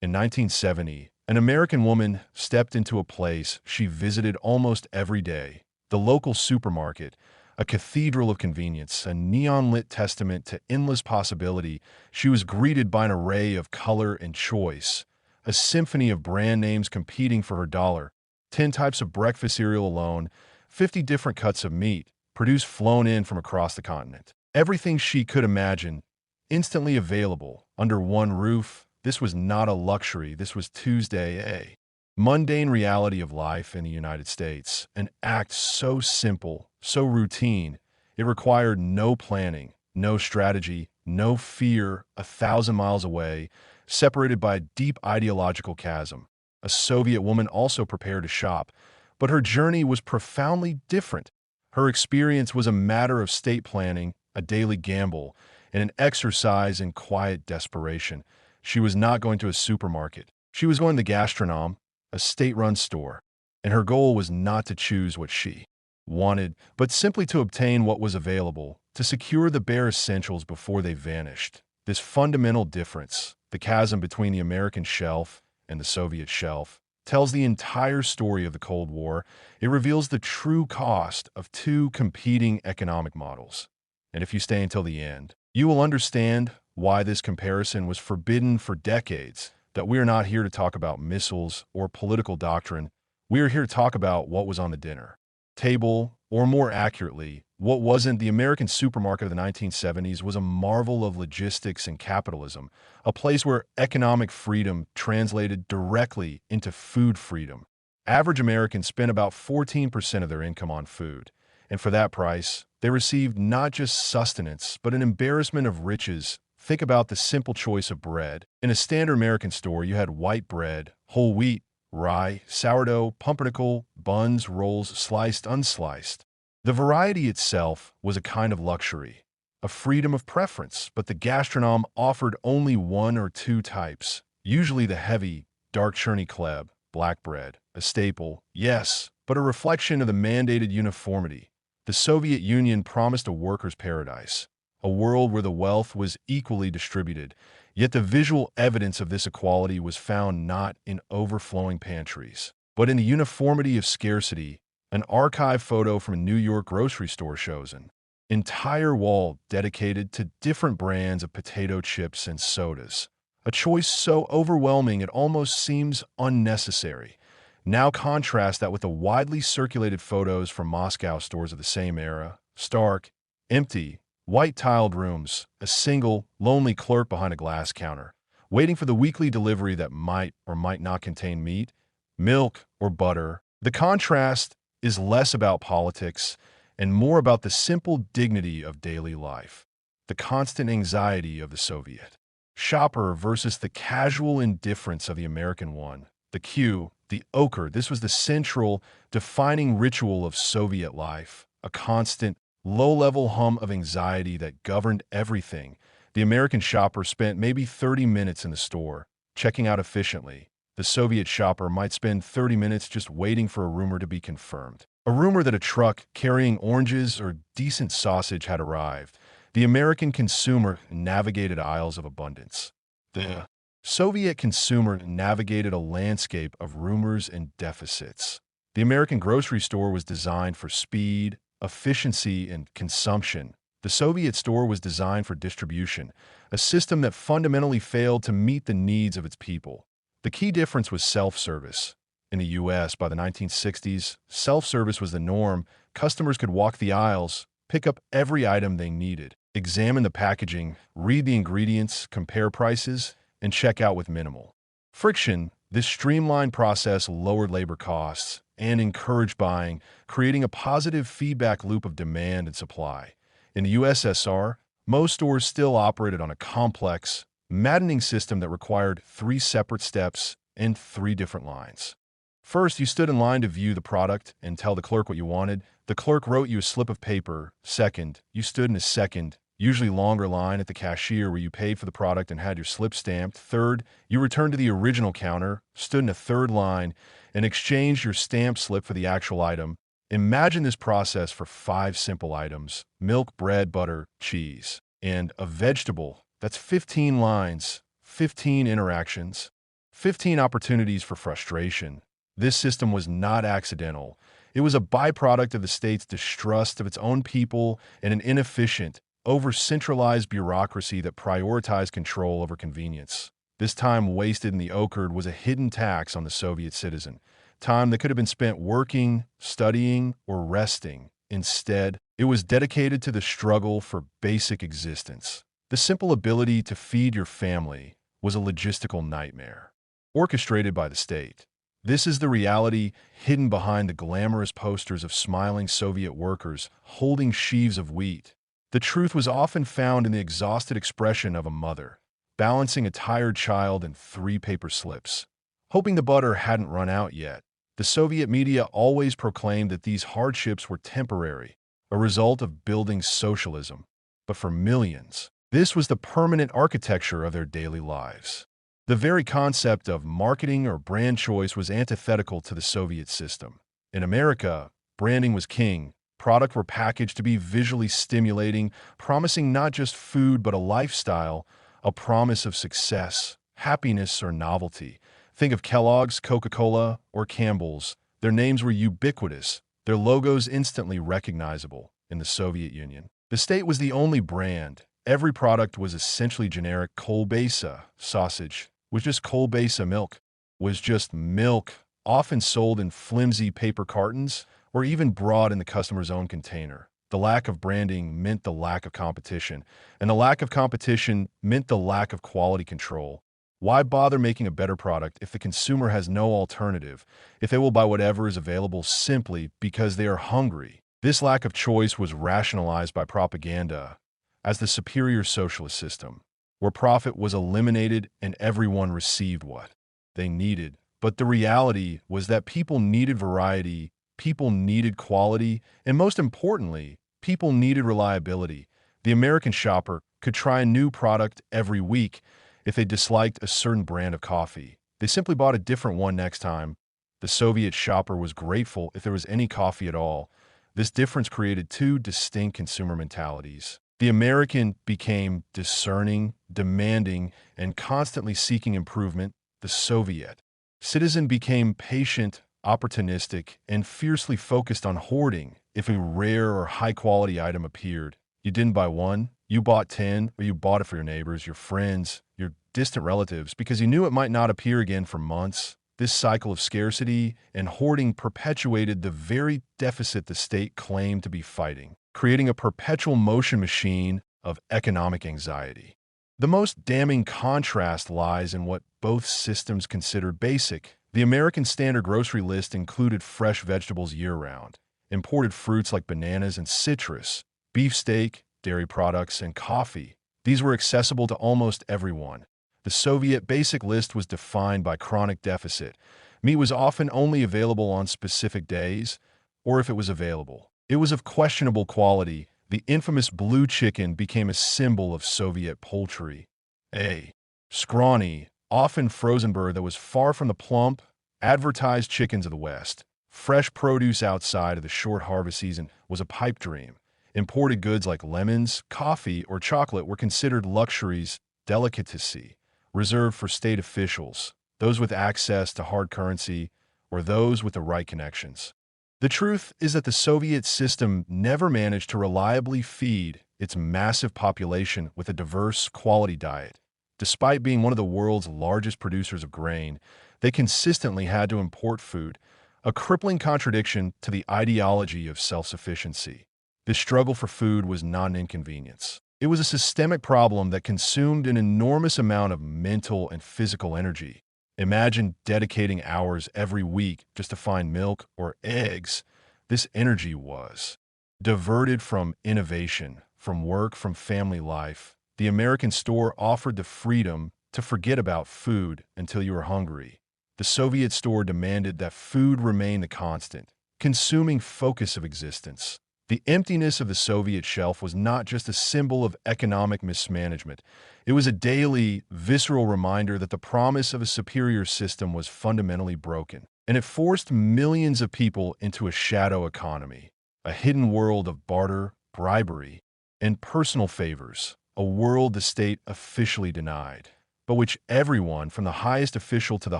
In 1970, an American woman stepped into a place she visited almost every day, the local supermarket, a cathedral of convenience, a neon-lit testament to endless possibility. She was greeted by an array of color and choice, a symphony of brand names competing for her dollar, 10 types of breakfast cereal alone, 50 different cuts of meat, produce flown in from across the continent. Everything she could imagine, instantly available, under one roof. This was not a luxury, this was Tuesday, a mundane reality of life in the United States. An act so simple, so routine, it required no planning, no strategy, no fear, 1,000 miles away, separated by a deep ideological chasm. A Soviet woman also prepared to shop, but her journey was profoundly different. Her experience was a matter of state planning, a daily gamble, and an exercise in quiet desperation. She was not going to a supermarket. She was going to the Gastronom, a state-run store, and her goal was not to choose what she wanted, but simply to obtain what was available, to secure the bare essentials before they vanished. This fundamental difference, the chasm between the American shelf and the Soviet shelf, tells the entire story of the Cold War. It reveals the true cost of two competing economic models. And if you stay until the end, you will understand why this comparison was forbidden for decades, that we are not here to talk about missiles or political doctrine. We are here to talk about what was on the dinner table, or more accurately, what wasn't. The American supermarket of the 1970s was a marvel of logistics and capitalism, a place where economic freedom translated directly into food freedom. Average Americans spent about 14% of their income on food, and for that price, they received not just sustenance, but an embarrassment of riches. Think about the simple choice of bread. In a standard American store, you had white bread, whole wheat, rye, sourdough, pumpernickel, buns, rolls, sliced, unsliced. The variety itself was a kind of luxury, a freedom of preference, but the gastronom offered only one or two types, usually the heavy, dark churny chleb, black bread, a staple, yes, but a reflection of the mandated uniformity. The Soviet Union promised a worker's paradise, a world where the wealth was equally distributed, yet the visual evidence of this equality was found not in overflowing pantries, but in the uniformity of scarcity. An archive photo from a New York grocery store shows an entire wall dedicated to different brands of potato chips and sodas, a choice so overwhelming it almost seems unnecessary. Now contrast that with the widely circulated photos from Moscow stores of the same era, stark, empty, white-tiled rooms, a single, lonely clerk behind a glass counter, waiting for the weekly delivery that might or might not contain meat, milk, or butter. The contrast is less about politics and more about the simple dignity of daily life, the constant anxiety of the Soviet shopper versus the casual indifference of the American one. The queue, the Ochered, this was the central, defining ritual of Soviet life, a constant, low-level hum of anxiety that governed everything. The American shopper spent maybe 30 minutes in the store, checking out efficiently. The Soviet shopper might spend 30 minutes just waiting for a rumor to be confirmed. A rumor that a truck carrying oranges or decent sausage had arrived. The American consumer navigated aisles of abundance. The Soviet consumer navigated a landscape of rumors and deficits. The American grocery store was designed for speed, efficiency, and consumption. The Soviet store was designed for distribution, a system that fundamentally failed to meet the needs of its people. The key difference was self-service. In the U.S., by the 1960s, self-service was the norm. Customers could walk the aisles, pick up every item they needed, examine the packaging, read the ingredients, compare prices, and check out with minimal friction. This streamlined process lowered labor costs and encouraged buying, creating a positive feedback loop of demand and supply. In the USSR, most stores still operated on a complex, maddening system that required 3 separate steps and 3 different lines. First, you stood in line to view the product and tell the clerk what you wanted. The clerk wrote you a slip of paper. Second, you stood in a second, usually longer line at the cashier where you paid for the product and had your slip stamped. Third, you returned to the original counter, stood in a third line, and exchanged your stamped slip for the actual item. Imagine this process for 5 simple items: milk, bread, butter, cheese, and a vegetable. That's 15 lines, 15 interactions. 15 opportunities for frustration. This system was not accidental. It was a byproduct of the state's distrust of its own people and an inefficient, over-centralized bureaucracy that prioritized control over convenience. This time wasted in the Ochered was a hidden tax on the Soviet citizen, time that could have been spent working, studying, or resting. Instead, it was dedicated to the struggle for basic existence. The simple ability to feed your family was a logistical nightmare, orchestrated by the state. This is the reality hidden behind the glamorous posters of smiling Soviet workers holding sheaves of wheat. The truth was often found in the exhausted expression of a mother, balancing a tired child in 3 paper slips, hoping the butter hadn't run out yet. The Soviet media always proclaimed that these hardships were temporary, a result of building socialism. But for millions, this was the permanent architecture of their daily lives. The very concept of marketing or brand choice was antithetical to the Soviet system. In America, branding was king. Products were packaged to be visually stimulating, promising not just food but a lifestyle, a promise of success, happiness, or novelty. Think of Kellogg's, Coca-Cola, or Campbell's. Their names were ubiquitous, their logos instantly recognizable. In the Soviet Union, the state was the only brand. Every product was essentially generic. Kolbasa sausage was just kolbasa milk, was just milk, often sold in flimsy paper cartons or even brought in the customer's own container. The lack of branding meant the lack of competition, and the lack of competition meant the lack of quality control. Why bother making a better product if the consumer has no alternative, if they will buy whatever is available simply because they are hungry? This lack of choice was rationalized by propaganda as the superior socialist system, where profit was eliminated and everyone received what they needed. But the reality was that people needed variety, people needed quality, and most importantly, people needed reliability. The American shopper could try a new product every week. If they disliked a certain brand of coffee, they simply bought a different one next time. The Soviet shopper was grateful if there was any coffee at all. This difference created 2 distinct consumer mentalities. The American became discerning, demanding, and constantly seeking improvement. The Soviet citizen became patient, opportunistic, and fiercely focused on hoarding. If a rare or high-quality item appeared, you didn't buy one, you bought 10, or you bought it for your neighbors, your friends, your distant relatives, because you knew it might not appear again for months. This cycle of scarcity and hoarding perpetuated the very deficit the state claimed to be fighting, creating a perpetual motion machine of economic anxiety. The most damning contrast lies in what both systems considered basic. The American standard grocery list included fresh vegetables year-round, imported fruits like bananas and citrus, beefsteak, dairy products, and coffee. These were accessible to almost everyone. The Soviet basic list was defined by chronic deficit. Meat was often only available on specific days, or if it was available, it was of questionable quality. The infamous blue chicken became a symbol of Soviet poultry. A scrawny, often frozen bird that was far from the plump, advertised chickens of the West. Fresh produce outside of the short harvest season was a pipe dream. Imported goods like lemons, coffee, or chocolate were considered luxuries, delicacy, reserved for state officials, those with access to hard currency, or those with the right connections. The truth is that the Soviet system never managed to reliably feed its massive population with a diverse, quality diet. Despite being one of the world's largest producers of grain, they consistently had to import food, a crippling contradiction to the ideology of self-sufficiency. This struggle for food was not an inconvenience. It was a systemic problem that consumed an enormous amount of mental and physical energy. Imagine dedicating hours every week just to find milk or eggs. This energy was diverted from innovation, from work, from family life. The American store offered the freedom to forget about food until you were hungry. The Soviet store demanded that food remain the constant, consuming focus of existence. The emptiness of the Soviet shelf was not just a symbol of economic mismanagement. It was a daily, visceral reminder that the promise of a superior system was fundamentally broken, and it forced millions of people into a shadow economy, a hidden world of barter, bribery, and personal favors, a world the state officially denied. but which everyone, from the highest official to the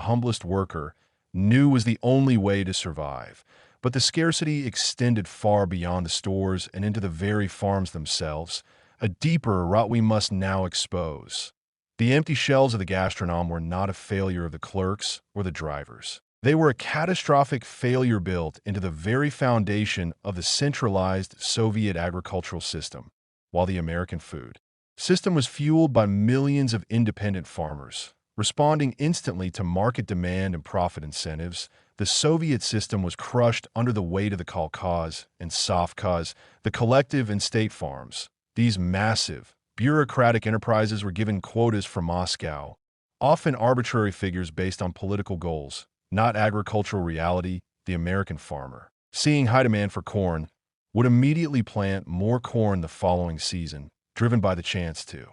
humblest worker, knew was the only way to survive. But the scarcity extended far beyond the stores and into the very farms themselves, a deeper rot we must now expose. The empty shelves of the Gastronom were not a failure of the clerks or the drivers. They were a catastrophic failure built into the very foundation of the centralized Soviet agricultural system, while the American food system was fueled by millions of independent farmers. Responding instantly to market demand and profit incentives, the Soviet system was crushed under the weight of the kolkhoz and sovkhoz, the collective and state farms. These massive, bureaucratic enterprises were given quotas from Moscow, often arbitrary figures based on political goals, not agricultural reality. The American farmer, seeing high demand for corn, would immediately plant more corn the following season, driven by the chance to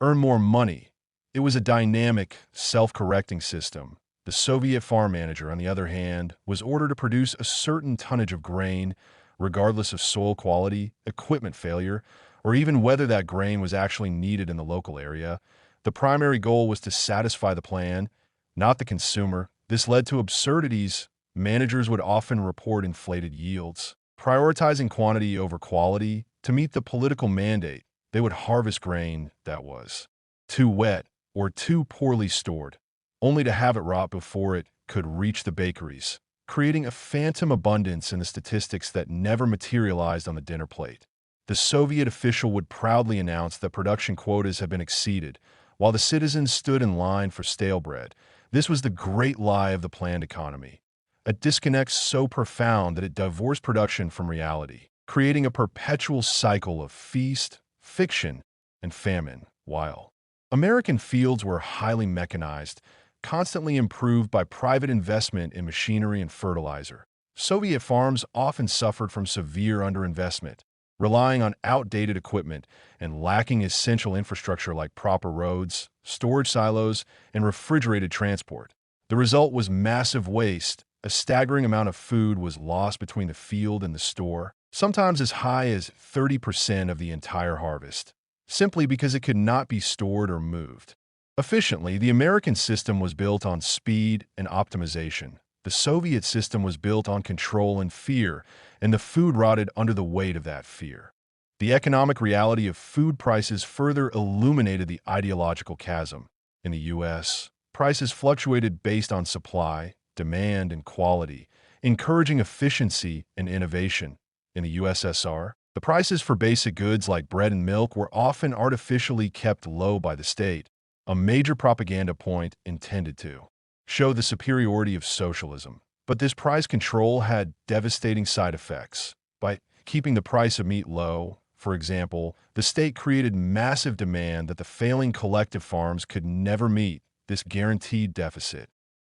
earn more money. It was a dynamic, self-correcting system. The Soviet farm manager, on the other hand, was ordered to produce a certain tonnage of grain, regardless of soil quality, equipment failure, or even whether that grain was actually needed in the local area. The primary goal was to satisfy the plan, not the consumer. This led to absurdities. Managers would often report inflated yields, prioritizing quantity over quality. To meet the political mandate, they would harvest grain that was too wet or too poorly stored, only to have it rot before it could reach the bakeries, creating a phantom abundance in the statistics that never materialized on the dinner plate. The Soviet official would proudly announce that production quotas had been exceeded, while the citizens stood in line for stale bread. This was the great lie of the planned economy, a disconnect so profound that it divorced production from reality, creating a perpetual cycle of feast, fiction, and famine. While American fields were highly mechanized, constantly improved by private investment in machinery and fertilizer, Soviet farms often suffered from severe underinvestment, relying on outdated equipment and lacking essential infrastructure like proper roads, storage silos, and refrigerated transport. The result was massive waste. A staggering amount of food was lost between the field and the store, sometimes as high as 30% of the entire harvest, simply because it could not be stored or moved efficiently. The American system was built on speed and optimization. The Soviet system was built on control and fear, and the food rotted under the weight of that fear. The economic reality of food prices further illuminated the ideological chasm. In the U.S., prices fluctuated based on supply, demand, and quality, encouraging efficiency and innovation. In the USSR, the prices for basic goods like bread and milk were often artificially kept low by the state, a major propaganda point intended to show the superiority of socialism. But this price control had devastating side effects. By keeping the price of meat low, for example, the state created massive demand that the failing collective farms could never meet. This guaranteed deficit.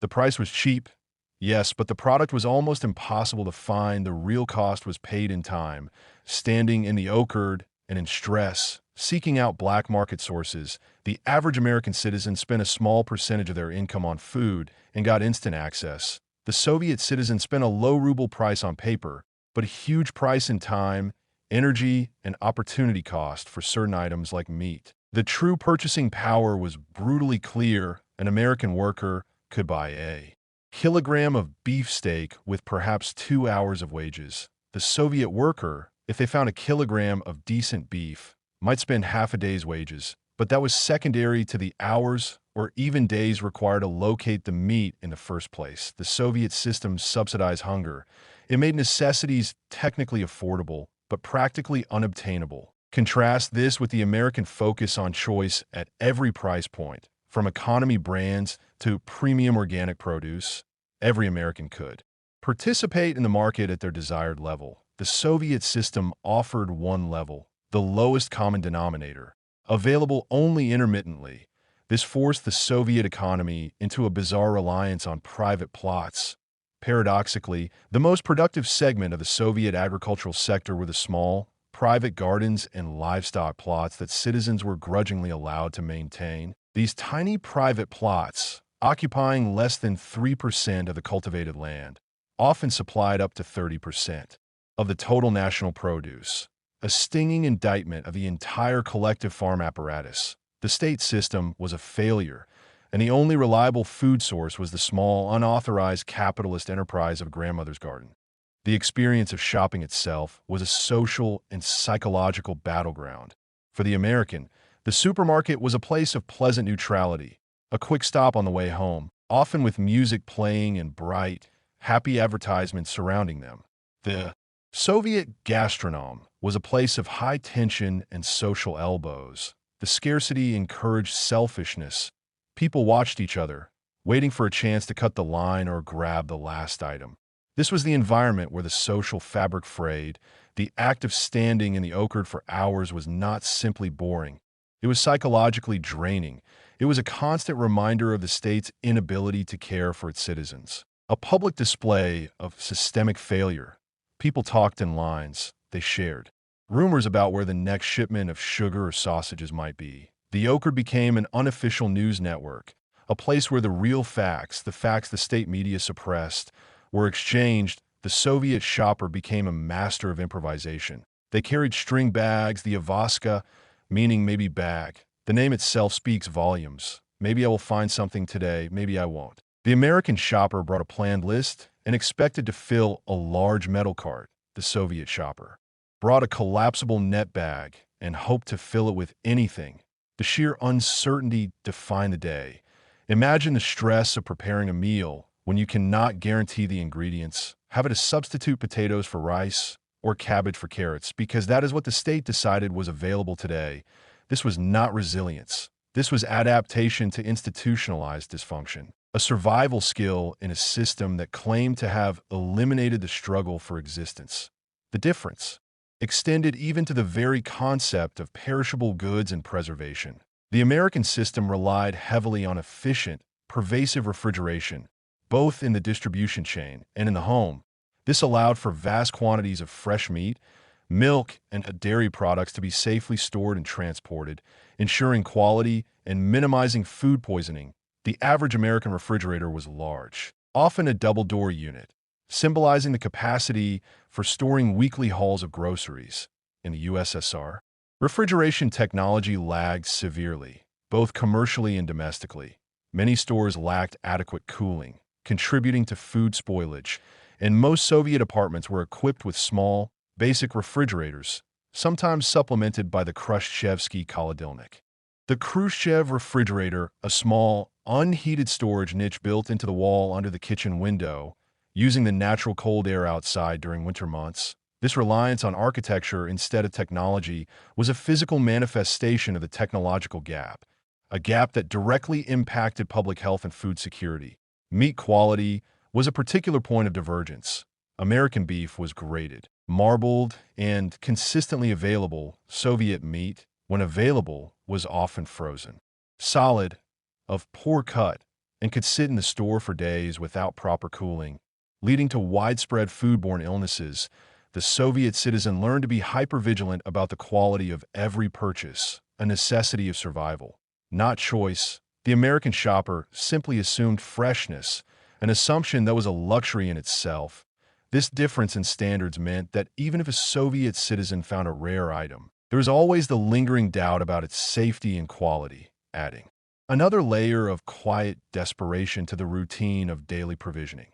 The price was cheap, yes, but the product was almost impossible to find. The real cost was paid in time, standing in the Ochered and in stress, seeking out black market sources. The average American citizen spent a small percentage of their income on food and got instant access. The Soviet citizen spent a low ruble price on paper, but a huge price in time, energy, and opportunity cost for certain items like meat. The true purchasing power was brutally clear. An American worker could buy a kilogram of beefsteak with perhaps 2 hours of wages. The Soviet worker, if they found a kilogram of decent beef, might spend half a day's wages, but that was secondary to the hours or even days required to locate the meat in the first place. The Soviet system subsidized hunger. It made necessities technically affordable, but practically unobtainable. Contrast this with the American focus on choice at every price point. From economy brands to premium organic produce, every American could participate in the market at their desired level. The Soviet system offered one level, the lowest common denominator, available only intermittently. This forced the Soviet economy into a bizarre reliance on private plots. Paradoxically, the most productive segment of the Soviet agricultural sector were the small, private gardens and livestock plots that citizens were grudgingly allowed to maintain. These tiny private plots, occupying less than 3% of the cultivated land, often supplied up to 30% of the total national produce, a stinging indictment of the entire collective farm apparatus. The state system was a failure, and the only reliable food source was the small, unauthorized capitalist enterprise of grandmother's garden. The experience of shopping itself was a social and psychological battleground. For the American, the supermarket was a place of pleasant neutrality, a quick stop on the way home, often with music playing and bright, happy advertisements surrounding them. The Soviet Gastronom was a place of high tension and social elbows. The scarcity encouraged selfishness. People watched each other, waiting for a chance to cut the line or grab the last item. This was the environment where the social fabric frayed. The act of standing in the Ochered for hours was not simply boring. It was psychologically draining. It was a constant reminder of the state's inability to care for its citizens. A public display of systemic failure. People talked in lines. They shared rumors about where the next shipment of sugar or sausages might be. The Ochered became an unofficial news network, a place where the real facts, the facts the state media suppressed, were exchanged. The Soviet shopper became a master of improvisation. They carried string bags, the Avaska, meaning maybe bag. The name itself speaks volumes. Maybe I will find something today, maybe I won't. The American shopper brought a planned list and expected to fill a large metal cart. The Soviet shopper brought a collapsible net bag and hoped to fill it with anything. The sheer uncertainty defined the day. Imagine the stress of preparing a meal when you cannot guarantee the ingredients. Have it to substitute potatoes for rice or cabbage for carrots, because that is what the state decided was available today. This was not resilience. This was adaptation to institutionalized dysfunction, a survival skill in a system that claimed to have eliminated the struggle for existence. The difference extended even to the very concept of perishable goods and preservation. The American system relied heavily on efficient, pervasive refrigeration, both in the distribution chain and in the home. This allowed for vast quantities of fresh meat, milk, and dairy products to be safely stored and transported, ensuring quality and minimizing food poisoning. The average American refrigerator was large, often a double-door unit, symbolizing the capacity for storing weekly hauls of groceries. In the USSR, refrigeration technology lagged severely, both commercially and domestically. Many stores lacked adequate cooling, contributing to food spoilage, and most Soviet apartments were equipped with small, basic refrigerators, sometimes supplemented by the Khrushchevsky Холодильник. The Khrushchev refrigerator, a small, unheated storage niche built into the wall under the kitchen window, using the natural cold air outside during winter months. This reliance on architecture instead of technology was a physical manifestation of the technological gap, a gap that directly impacted public health and food security. Meat quality was a particular point of divergence. American beef was graded, marbled, and consistently available. Soviet meat, when available, was often frozen, solid, of poor cut, and could sit in the store for days without proper cooling, leading to widespread foodborne illnesses. The Soviet citizen learned to be hypervigilant about the quality of every purchase, a necessity of survival, not choice. The American shopper simply assumed freshness, an assumption that was a luxury in itself. This difference in standards meant that even if a Soviet citizen found a rare item, there was always the lingering doubt about its safety and quality, adding another layer of quiet desperation to the routine of daily provisioning.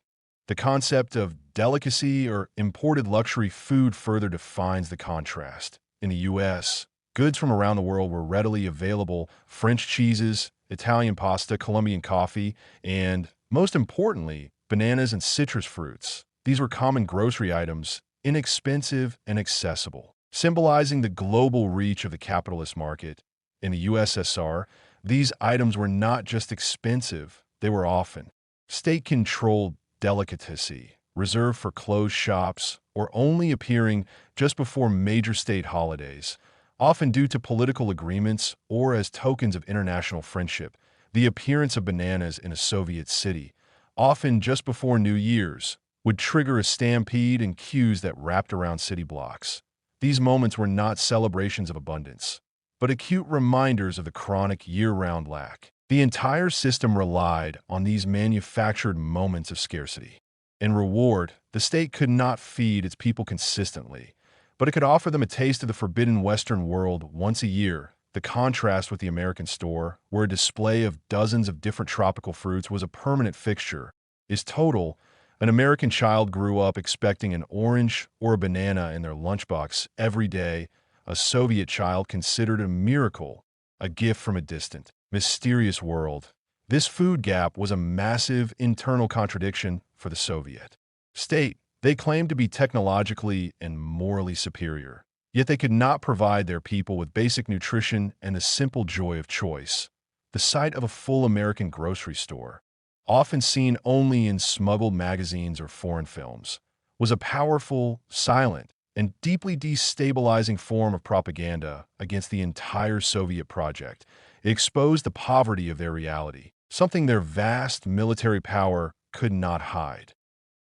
The concept of delicacy or imported luxury food further defines the contrast. In the U.S., goods from around the world were readily available: French cheeses, Italian pasta, Colombian coffee, and, most importantly, bananas and citrus fruits. These were common grocery items, inexpensive and accessible, symbolizing the global reach of the capitalist market. In the USSR, these items were not just expensive, they were often state-controlled delicacy, reserved for closed shops or only appearing just before major state holidays, often due to political agreements or as tokens of international friendship. The appearance of bananas in a Soviet city, often just before New Year's, would trigger a stampede and queues that wrapped around city blocks. These moments were not celebrations of abundance, but acute reminders of the chronic year-round lack. The entire system relied on these manufactured moments of scarcity. In reward, the state could not feed its people consistently, but it could offer them a taste of the forbidden Western world once a year. The contrast with the American store, where a display of dozens of different tropical fruits was a permanent fixture, is total. An American child grew up expecting an orange or a banana in their lunchbox every day. A Soviet child considered a miracle, a gift from a distant, mysterious world. This food gap was a massive internal contradiction for the Soviet state. They claimed to be technologically and morally superior, yet they could not provide their people with basic nutrition and the simple joy of choice. The sight of a full American grocery store, often seen only in smuggled magazines or foreign films, was a powerful, silent, and deeply destabilizing form of propaganda against the entire Soviet project. It exposed the poverty of their reality, something their vast military power could not hide.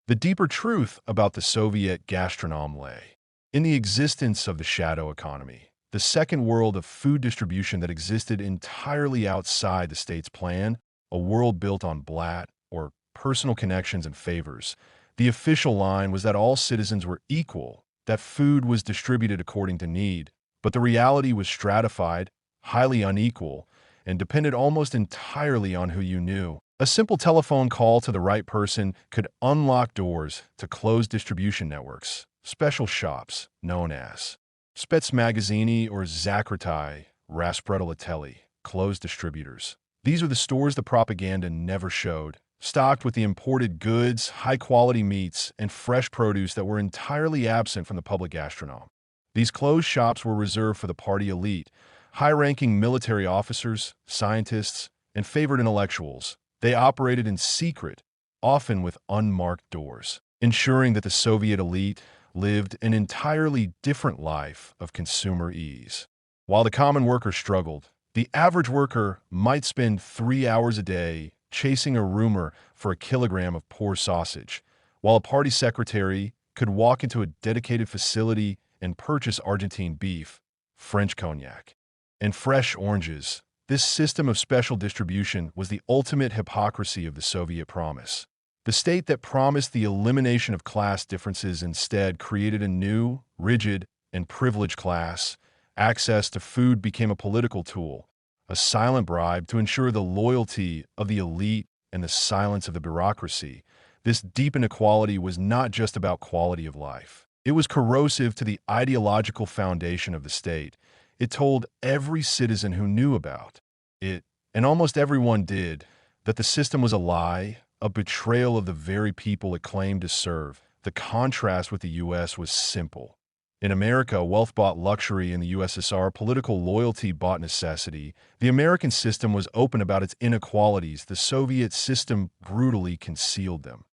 The deeper truth about the Soviet gastronom lay in the existence of the shadow economy, the second world of food distribution that existed entirely outside the state's plan, a world built on blat, or personal connections and favors. The official line was that all citizens were equal, that food was distributed according to need, but the reality was stratified, highly unequal, and depended almost entirely on who you knew. A simple telephone call to the right person could unlock doors to closed distribution networks, special shops known as Spetsmagazini or Zakritai, Raspredolatelli, closed distributors. These are the stores the propaganda never showed, stocked with the imported goods, high-quality meats, and fresh produce that were entirely absent from the public gastronom. These closed shops were reserved for the party elite, high-ranking military officers, scientists, and favored intellectuals. They operated in secret, often with unmarked doors, ensuring that the Soviet elite lived an entirely different life of consumer ease. While the common worker struggled, the average worker might spend 3 hours a day chasing a rumor for a kilogram of poor sausage, while a party secretary could walk into a dedicated facility and purchase Argentine beef, French cognac, and fresh oranges. This system of special distribution was the ultimate hypocrisy of the Soviet promise. The state that promised the elimination of class differences instead created a new, rigid, and privileged class. Access to food became a political tool, a silent bribe to ensure the loyalty of the elite and the silence of the bureaucracy. This deep inequality was not just about quality of life. It was corrosive to the ideological foundation of the state. It told every citizen who knew about it, and almost everyone did, that the system was a lie, a betrayal of the very people it claimed to serve. The contrast with the U.S. was simple. In America, wealth bought luxury. In the USSR, political loyalty bought necessity. The American system was open about its inequalities. The Soviet system brutally concealed them.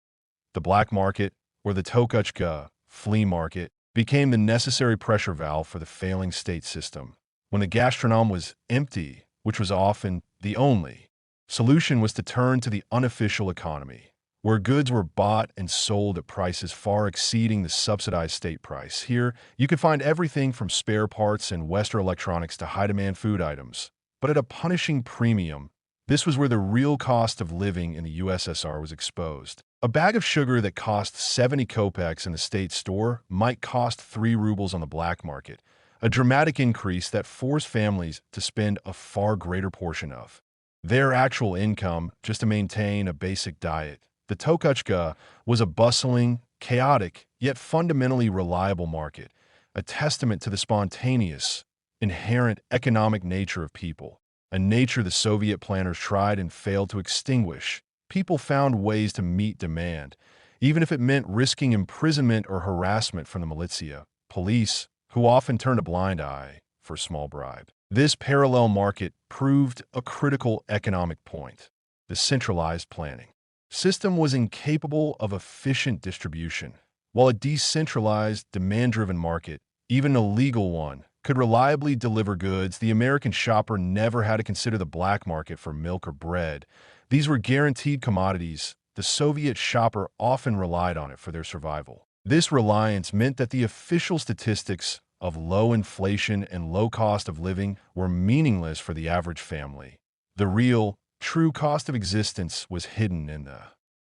The black market, or the Tokuchka, flea market, became the necessary pressure valve for the failing state system. When the gastronom was empty, which was often the only solution, was to turn to the unofficial economy, where goods were bought and sold at prices far exceeding the subsidized state price. Here, you could find everything from spare parts and Western electronics to high-demand food items, but at a punishing premium. This was where the real cost of living in the USSR was exposed. A bag of sugar that cost 70 kopecks in the state store might cost 3 rubles on the black market, a dramatic increase that forced families to spend a far greater portion of their actual income just to maintain a basic diet. The Tokuchka was a bustling, chaotic, yet fundamentally reliable market, a testament to the spontaneous, inherent economic nature of people, a nature the Soviet planners tried and failed to extinguish. People found ways to meet demand, even if it meant risking imprisonment or harassment from the militia, police, who often turned a blind eye for a small bribe. This parallel market proved a critical economic point. The centralized planning system was incapable of efficient distribution, while a decentralized, demand-driven market, even a legal one, could reliably deliver goods. The American shopper never had to consider the black market for milk or bread. These were guaranteed commodities. The Soviet shopper often relied on it for their survival. This reliance meant that the official statistics of low inflation and low cost of living were meaningless for the average family. The real, true cost of existence was hidden in the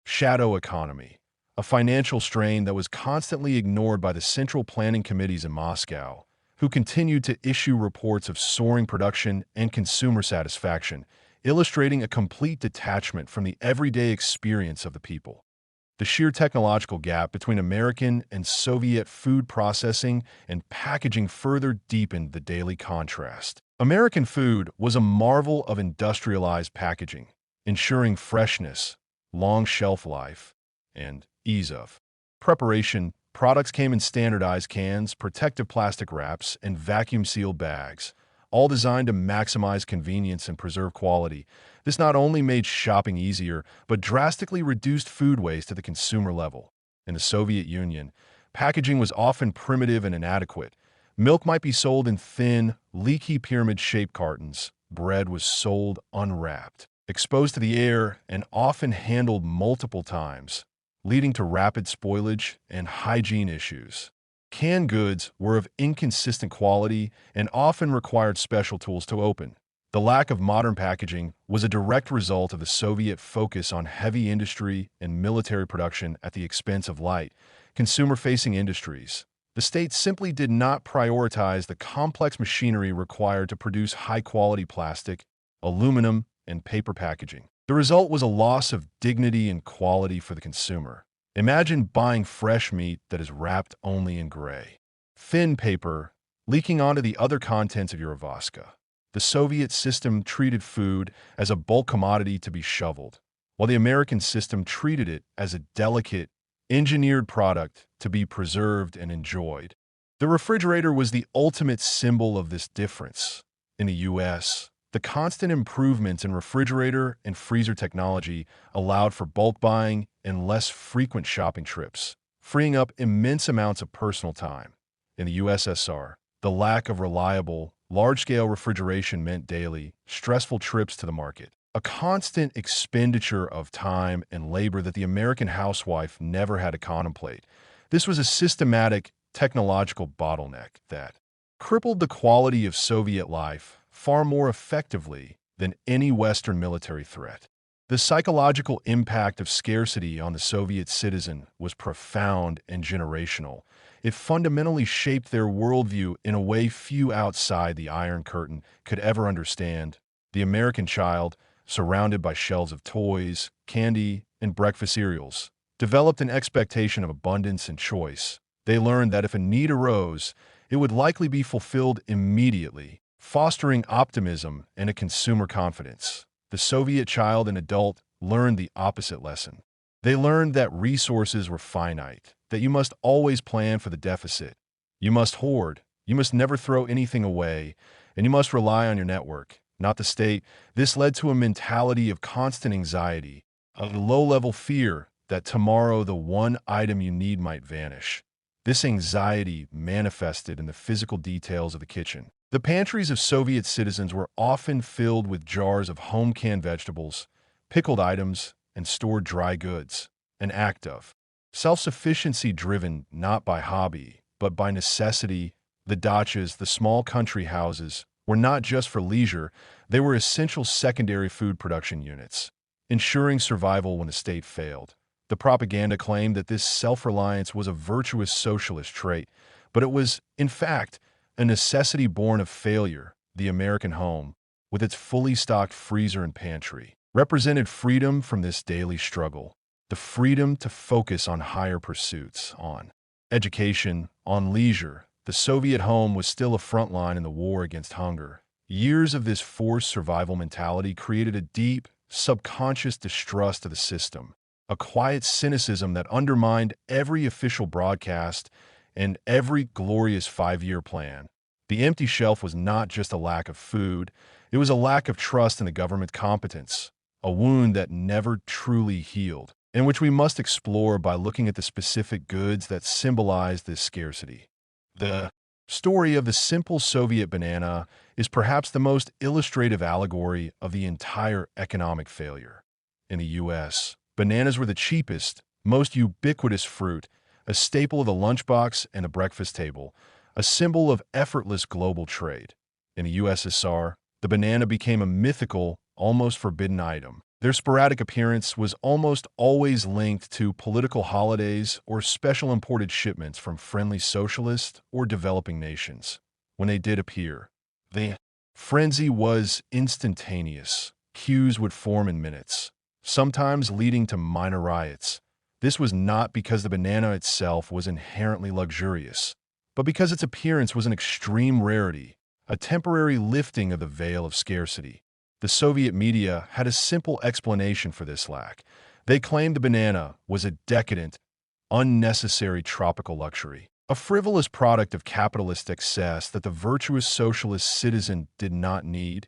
shadow economy, a financial strain that was constantly ignored by the central planning committees in Moscow. who continued to issue reports of soaring production and consumer satisfaction, illustrating a complete detachment from the everyday experience of the people. The sheer technological gap between American and Soviet food processing and packaging further deepened the daily contrast. American food was a marvel of industrialized packaging, ensuring freshness, long shelf life, and ease of preparation. Products came in standardized cans, protective plastic wraps, and vacuum-sealed bags, all designed to maximize convenience and preserve quality. This not only made shopping easier, but drastically reduced food waste at the consumer level. In the Soviet Union, packaging was often primitive and inadequate. Milk might be sold in thin, leaky pyramid-shaped cartons. Bread was sold unwrapped, exposed to the air, and often handled multiple times, leading to rapid spoilage and hygiene issues. Canned goods were of inconsistent quality and often required special tools to open. The lack of modern packaging was a direct result of the Soviet focus on heavy industry and military production at the expense of light, consumer-facing industries. The state simply did not prioritize the complex machinery required to produce high-quality plastic, aluminum, and paper packaging. The result was a loss of dignity and quality for the consumer. Imagine buying fresh meat that is wrapped only in gray, thin paper, leaking onto the other contents of your Avaska. The Soviet system treated food as a bulk commodity to be shoveled, while the American system treated it as a delicate, engineered product to be preserved and enjoyed. The refrigerator was the ultimate symbol of this difference. In the U.S., the constant improvements in refrigerator and freezer technology allowed for bulk buying and less frequent shopping trips, freeing up immense amounts of personal time. In the USSR, the lack of reliable, large-scale refrigeration meant daily, stressful trips to the market, a constant expenditure of time and labor that the American housewife never had to contemplate. This was a systematic, technological bottleneck that crippled the quality of Soviet life far more effectively than any Western military threat. The psychological impact of scarcity on the Soviet citizen was profound and generational. It fundamentally shaped their worldview in a way few outside the Iron Curtain could ever understand. The American child, surrounded by shelves of toys, candy, and breakfast cereals, developed an expectation of abundance and choice. They learned that if a need arose, it would likely be fulfilled immediately, fostering optimism and a consumer confidence. The Soviet child and adult learned the opposite lesson. They learned that resources were finite, that you must always plan for the deficit. You must hoard, you must never throw anything away, and you must rely on your network, not the state. This led to a mentality of constant anxiety, a low-level fear that tomorrow the one item you need might vanish. This anxiety manifested in the physical details of the kitchen. The pantries of Soviet citizens were often filled with jars of home-canned vegetables, pickled items, and stored dry goods, an act of self-sufficiency driven not by hobby, but by necessity. The dachas, the small country houses, were not just for leisure, they were essential secondary food production units, ensuring survival when the state failed. The propaganda claimed that this self-reliance was a virtuous socialist trait, but it was, in fact, a necessity born of failure. The American home, with its fully stocked freezer and pantry, represented freedom from this daily struggle, the freedom to focus on higher pursuits, on education, on leisure. The Soviet home was still a front line in the war against hunger. Years of this forced survival mentality created a deep, subconscious distrust of the system, a quiet cynicism that undermined every official broadcast and every glorious 5-year plan. The empty shelf was not just a lack of food, it was a lack of trust in the government competence, a wound that never truly healed, and which we must explore by looking at the specific goods that symbolize this scarcity. The story of the simple Soviet banana is perhaps the most illustrative allegory of the entire economic failure. In the U.S., bananas were the cheapest, most ubiquitous fruit, a staple of the lunchbox and the breakfast table, a symbol of effortless global trade. In the USSR, the banana became a mythical, almost forbidden item. Their sporadic appearance was almost always linked to political holidays or special imported shipments from friendly socialist or developing nations. when they did appear. The frenzy was instantaneous. Queues would form in minutes, sometimes leading to minor riots. This was not because the banana itself was inherently luxurious, but because its appearance was an extreme rarity, a temporary lifting of the veil of scarcity. The Soviet media had a simple explanation for this lack. They claimed the banana was a decadent, unnecessary tropical luxury, a frivolous product of capitalist excess that the virtuous socialist citizen did not need.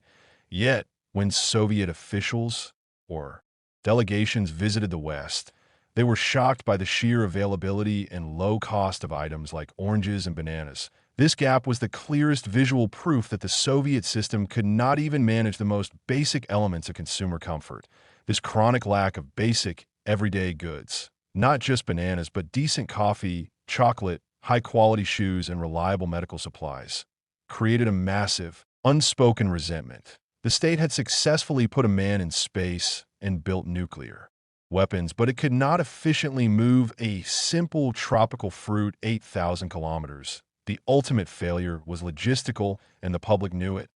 Yet, when Soviet officials or delegations visited the West, they were shocked by the sheer availability and low cost of items like oranges and bananas. This gap was the clearest visual proof that the Soviet system could not even manage the most basic elements of consumer comfort. This chronic lack of basic, everyday goods, not just bananas, but decent coffee, chocolate, high-quality shoes, and reliable medical supplies, created a massive, unspoken resentment. The state had successfully put a man in space and built nuclear weapons, but it could not efficiently move a simple tropical fruit 8,000 kilometers. The ultimate failure was logistical, and the public knew it.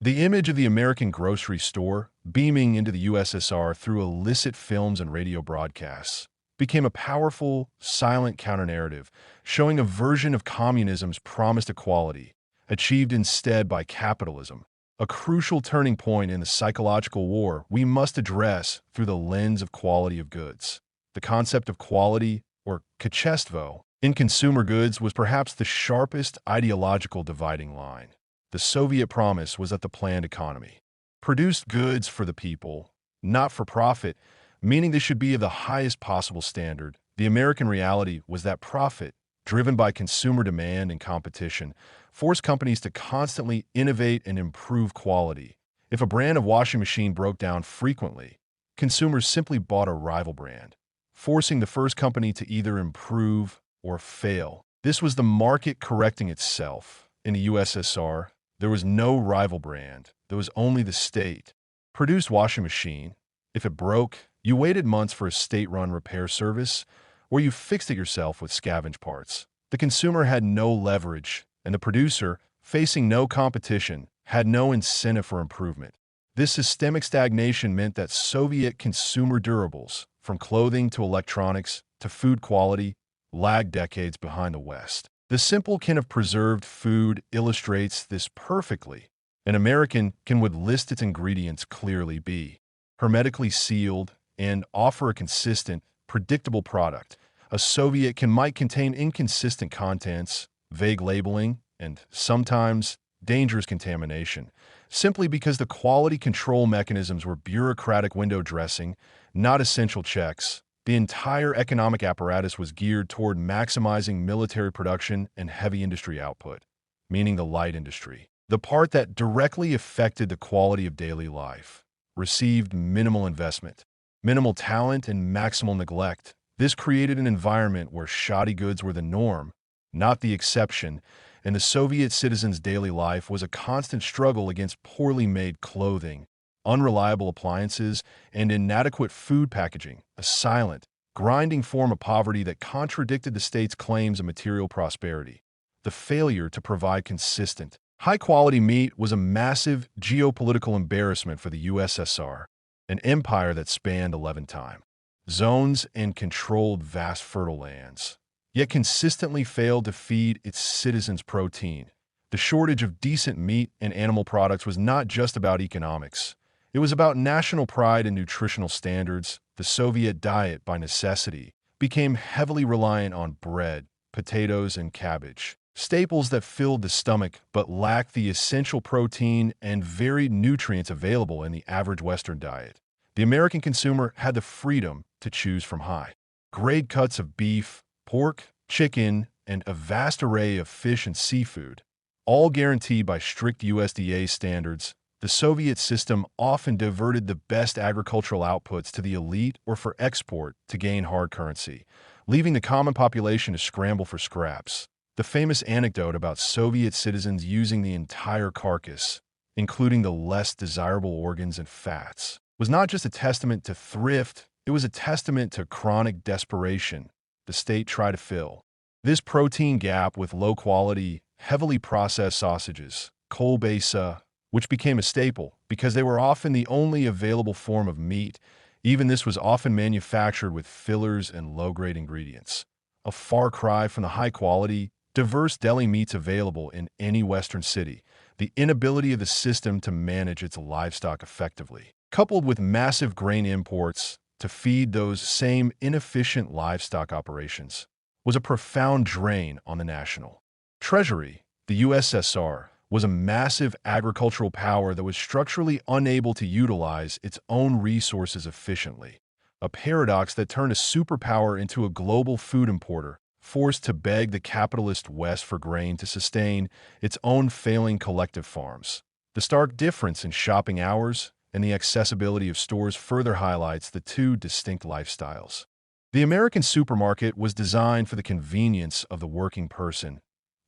The image of the American grocery store, beaming into the USSR through illicit films and radio broadcasts, became a powerful, silent counter-narrative, showing a version of communism's promised equality, achieved instead by capitalism. A crucial turning point in the psychological war we must address through the lens of quality of goods. The concept of quality, or kачество, in consumer goods was perhaps the sharpest ideological dividing line. The Soviet promise was that the planned economy produced goods for the people, not for profit, meaning they should be of the highest possible standard. The American reality was that profit, driven by consumer demand and competition, forced companies to constantly innovate and improve quality. If a brand of washing machine broke down frequently, consumers simply bought a rival brand, forcing the first company to either improve or fail. This was the market correcting itself. In the USSR, there was no rival brand. There was only the state-produced washing machine. If it broke, you waited months for a state-run repair service, or you fixed it yourself with scavenged parts. The consumer had no leverage, and the producer, facing no competition, had no incentive for improvement. This systemic stagnation meant that Soviet consumer durables, from clothing to electronics to food quality, lagged decades behind the West. The simple can of preserved food illustrates this perfectly. An American can would list its ingredients clearly, be hermetically sealed, and offer a consistent, predictable product. A Soviet can might contain inconsistent contents, vague labeling, and sometimes dangerous contamination, simply because the quality control mechanisms were bureaucratic window dressing, not essential checks. The entire economic apparatus was geared toward maximizing military production and heavy industry output, meaning the light industry. The part that directly affected the quality of daily life received minimal investment, minimal talent, and maximal neglect. This created an environment where shoddy goods were the norm, not the exception, and the Soviet citizens' daily life was a constant struggle against poorly made clothing, unreliable appliances, and inadequate food packaging, a silent, grinding form of poverty that contradicted the state's claims of material prosperity. The failure to provide consistent, high-quality meat was a massive geopolitical embarrassment for the USSR, an empire that spanned 11 time zones and controlled vast fertile lands, yet consistently failed to feed its citizens protein. The shortage of decent meat and animal products was not just about economics. It was about national pride and nutritional standards. The Soviet diet, by necessity, became heavily reliant on bread, potatoes, and cabbage, staples that filled the stomach but lacked the essential protein and varied nutrients available in the average Western diet. The American consumer had the freedom to choose from high-grade cuts of beef, pork, chicken, and a vast array of fish and seafood, all guaranteed by strict USDA standards. The Soviet system often diverted the best agricultural outputs to the elite or for export to gain hard currency, leaving the common population to scramble for scraps. The famous anecdote about Soviet citizens using the entire carcass, including the less desirable organs and fats, was not just a testament to thrift, it was a testament to chronic desperation the state tried to fill. This protein gap with low-quality, heavily processed sausages, kolbasa, which became a staple because they were often the only available form of meat. Even this was often manufactured with fillers and low-grade ingredients. A far cry from the high-quality, diverse deli meats available in any Western city. The inability of the system to manage its livestock effectively, coupled with massive grain imports to feed those same inefficient livestock operations, was a profound drain on the national treasury. The USSR was a massive agricultural power that was structurally unable to utilize its own resources efficiently, a paradox that turned a superpower into a global food importer, forced to beg the capitalist West for grain to sustain its own failing collective farms. The stark difference in shopping hours and the accessibility of stores further highlights the two distinct lifestyles. The American supermarket was designed for the convenience of the working person,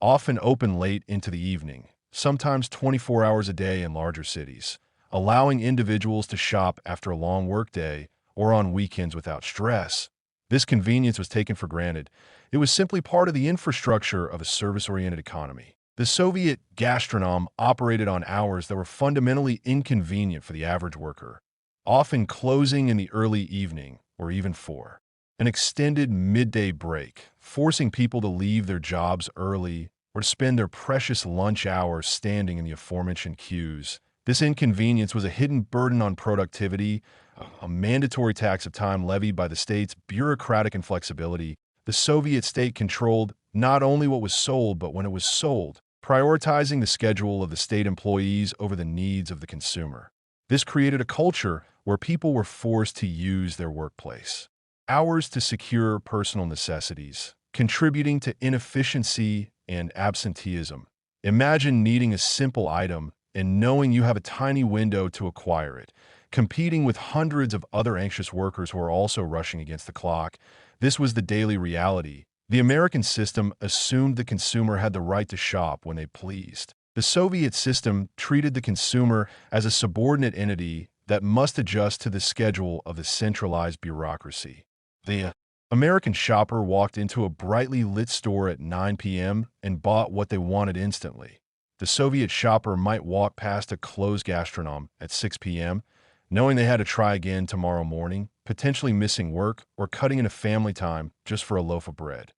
often open late into the evening, sometimes 24 hours a day in larger cities, allowing individuals to shop after a long workday or on weekends without stress. This convenience was taken for granted. It was simply part of the infrastructure of a service-oriented economy. The Soviet Gastronom operated on hours that were fundamentally inconvenient for the average worker, often closing in the early evening or even for an extended midday break, forcing people to leave their jobs early or to spend their precious lunch hours standing in the aforementioned queues. This inconvenience was a hidden burden on productivity, a mandatory tax of time levied by the state's bureaucratic inflexibility. The Soviet state controlled not only what was sold, but when it was sold, prioritizing the schedule of the state employees over the needs of the consumer. This created a culture where people were forced to use their workplace hours to secure personal necessities, contributing to inefficiency and absenteeism. Imagine needing a simple item and knowing you have a tiny window to acquire it, competing with hundreds of other anxious workers who are also rushing against the clock. This was the daily reality. The American system assumed the consumer had the right to shop when they pleased. The Soviet system treated the consumer as a subordinate entity that must adjust to the schedule of the centralized bureaucracy. The American shopper walked into a brightly lit store at 9 p.m. and bought what they wanted instantly. The Soviet shopper might walk past a closed gastronom at 6 p.m., knowing they had to try again tomorrow morning, potentially missing work or cutting into family time just for a loaf of bread.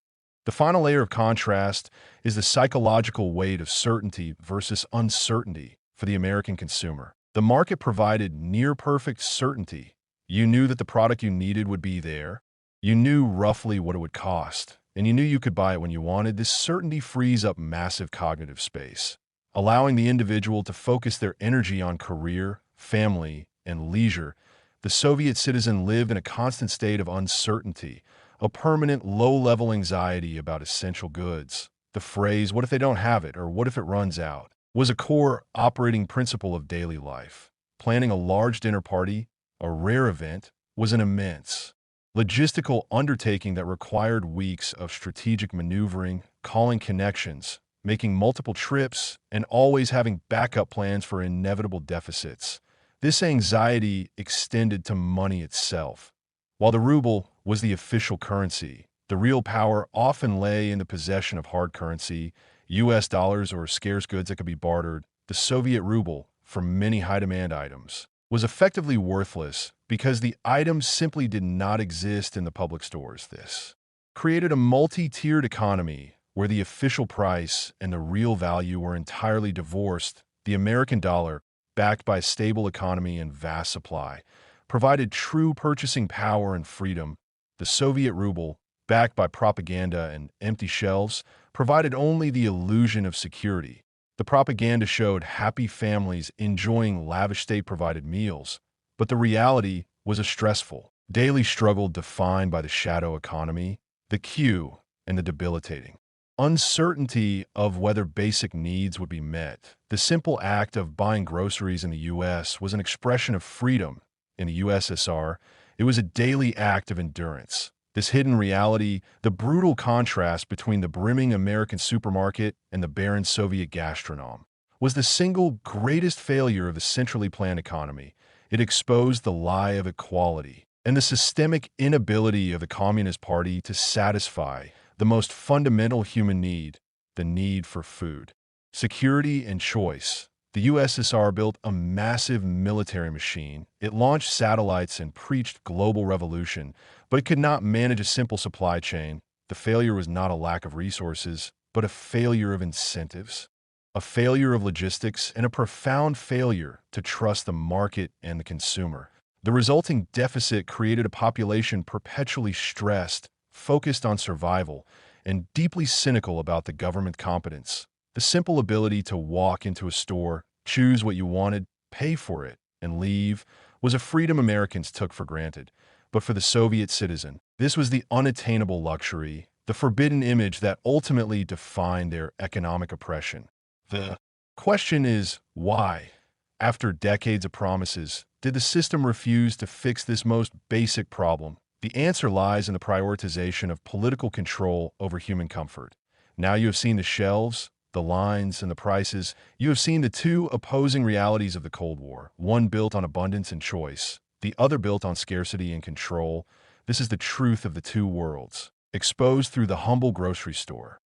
The final layer of contrast is the psychological weight of certainty versus uncertainty for the American consumer. The market provided near-perfect certainty. You knew that the product you needed would be there. You knew roughly what it would cost, and you knew you could buy it when you wanted. This certainty frees up massive cognitive space, allowing the individual to focus their energy on career, family, and leisure. The Soviet citizen lived in a constant state of uncertainty, a permanent low-level anxiety about essential goods. The phrase, "what if they don't have it," or "what if it runs out," was a core operating principle of daily life. Planning a large dinner party, a rare event, was an immense logistical undertaking that required weeks of strategic maneuvering, calling connections, making multiple trips, and always having backup plans for inevitable deficits. This anxiety extended to money itself. While the ruble was the official currency, the real power often lay in the possession of hard currency, US dollars or scarce goods that could be bartered. The Soviet ruble, for many high-demand items, was effectively worthless because the items simply did not exist in the public stores. This created a multi-tiered economy where the official price and the real value were entirely divorced. The American dollar, backed by a stable economy and vast supply, provided true purchasing power and freedom. The Soviet ruble, backed by propaganda and empty shelves, provided only the illusion of security. The propaganda showed happy families enjoying lavish state-provided meals, but the reality was a stressful, daily struggle defined by the shadow economy, the queue, and the debilitating uncertainty of whether basic needs would be met. The simple act of buying groceries in the U.S. was an expression of freedom. In the USSR, it was a daily act of endurance. This hidden reality, the brutal contrast between the brimming American supermarket and the barren Soviet gastronom, was the single greatest failure of the centrally planned economy. It exposed the lie of equality and the systemic inability of the Communist Party to satisfy the most fundamental human need, the need for food. Security and choice. The USSR built a massive military machine. It launched satellites and preached global revolution, but it could not manage a simple supply chain. The failure was not a lack of resources, but a failure of incentives, a failure of logistics, and a profound failure to trust the market and the consumer. The resulting deficit created a population perpetually stressed, focused on survival, and deeply cynical about the government competence. The simple ability to walk into a store, choose what you wanted, pay for it, and leave was a freedom Americans took for granted. But for the Soviet citizen, this was the unattainable luxury, the forbidden image that ultimately defined their economic oppression. The question is, why? After decades of promises, did the system refuse to fix this most basic problem? The answer lies in the prioritization of political control over human comfort. Now you have seen the shelves, the lines, and the prices. You have seen the two opposing realities of the Cold War, one built on abundance and choice, the other built on scarcity and control. This is the truth of the two worlds, exposed through the humble grocery store.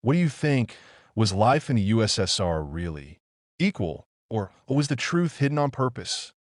What do you think? Was life in the USSR really equal, or was the truth hidden on purpose?